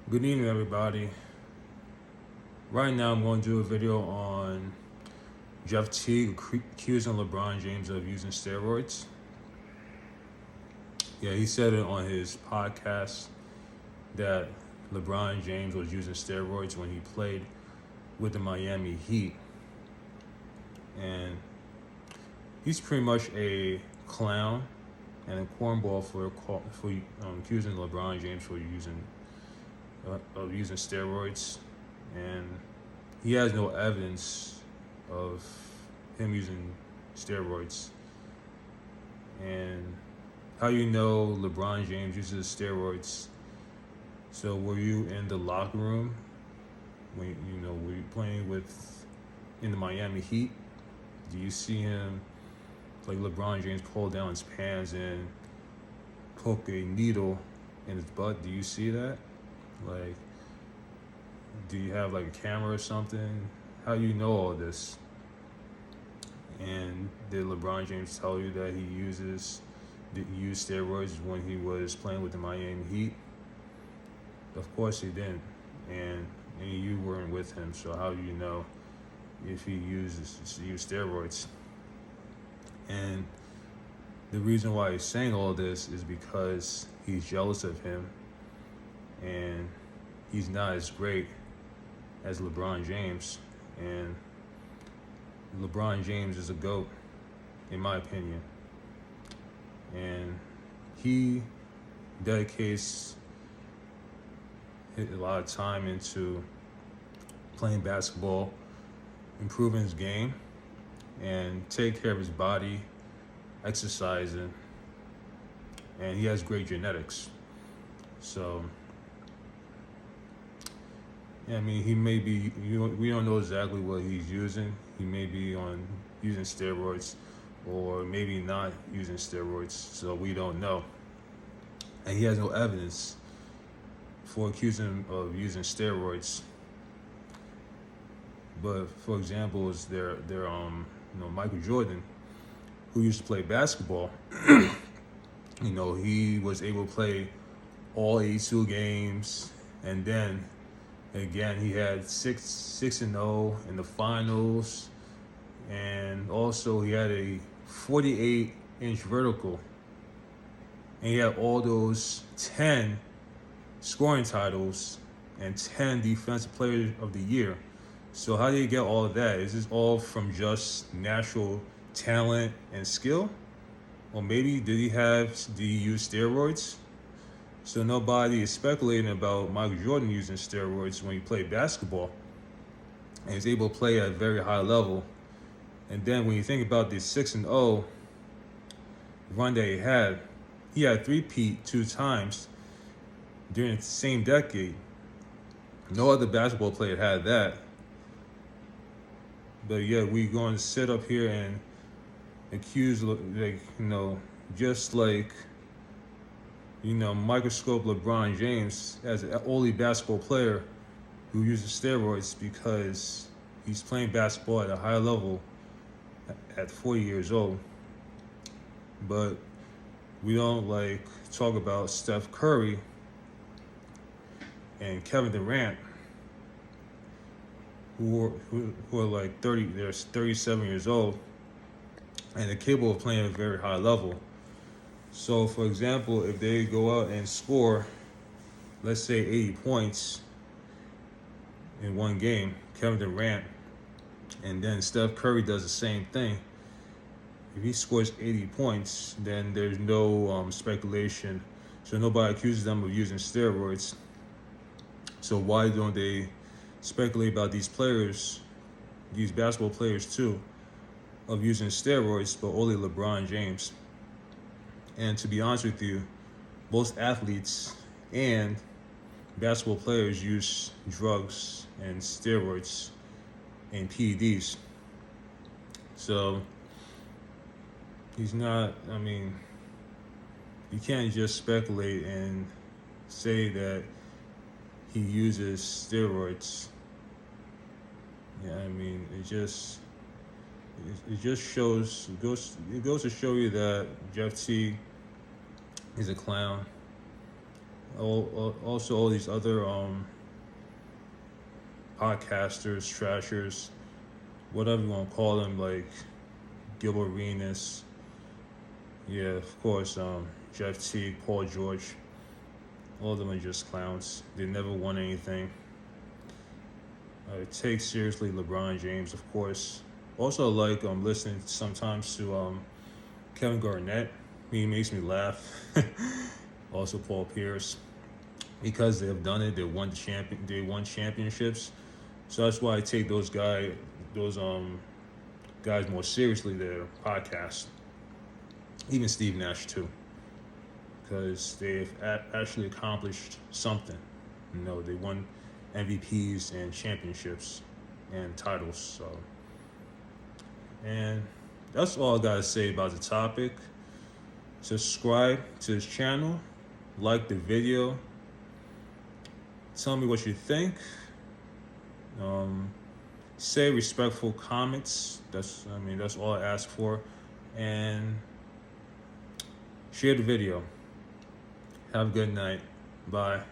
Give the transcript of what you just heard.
Good evening, everybody. Right now, I'm going to do a video on Teague accusing LeBron James of using steroids. Yeah, he said it on his podcast that LeBron James was using steroids when he played with the Miami Heat. And he's pretty much a clown and a cornball for accusing LeBron James for using steroids, and he has no evidence of him using steroids. And how you know LeBron James uses steroids? So were you in the locker room when were you playing in the Miami Heat? Do you see him, like LeBron James, pull down his pants and poke a needle in his butt? Do you see that? Like, do you have like a camera or something? How do you know all this? And did LeBron James tell you that he used steroids when he was playing with the Miami Heat? Of course he didn't, and you weren't with him. So how do you know if he used steroids? And the reason why he's saying all this is because he's jealous of him, and he's not as great as LeBron James. And LeBron James is a GOAT, in my opinion. And he dedicates a lot of time into playing basketball, improving his game, and taking care of his body, exercising, and he has great genetics. So, I mean, he may be, we don't know exactly what he's using. He may be using steroids, or maybe not using steroids, so we don't know. And he has no evidence for accusing him of using steroids. But for example, is Michael Jordan, who used to play basketball. He was able to play all 82 games, and then again he had 6-0 in the finals, and also he had a 48-inch vertical, and he had all those 10 scoring titles and 10 defensive player of the year. So how did he get all of that? Is this all from just natural talent and skill? Or maybe did he use steroids? So nobody is speculating about Michael Jordan using steroids when he played basketball, and he's able to play at a very high level. And then when you think about this 6-0 run that he had three-peat 2 times during the same decade. No other basketball player had that. But yet we're going to sit up here and accuse, microscope LeBron James as an only basketball player who uses steroids because he's playing basketball at a high level at 40 years old. But we don't talk about Steph Curry and Kevin Durant, who are like 37 years old, and they're capable of playing at a very high level. So, for example, if they go out and score, let's say 80 points in one game, Kevin Durant, and then Steph Curry does the same thing. If he scores 80 points, then there's no speculation. So nobody accuses them of using steroids. So why don't they speculate about these basketball players too, of using steroids, but only LeBron James? And to be honest with you, most athletes and basketball players use drugs and steroids and PEDs. So you can't just speculate and say that he uses steroids. Yeah, it goes to show you that Teague is a clown, Also all these other podcasters, trashers, whatever you want to call them, like Gilbert Arenas, yeah, of course, Jeff Teague, Paul George, all of them are just clowns. They never won anything. Take seriously LeBron James, of course. Also, like listening sometimes to Kevin Garnett. He makes me laugh. Also, Paul Pierce, because they have done it. They won They won championships. So that's why I take those guys more seriously. Their podcast, even Steve Nash too, because they've actually accomplished something. They won MVPs and championships and titles. So, and that's all I gotta say about the topic. Subscribe to this channel, like the video, tell me what you think. Say respectful comments. That's all I ask for, and share the video. Have a good night. Bye.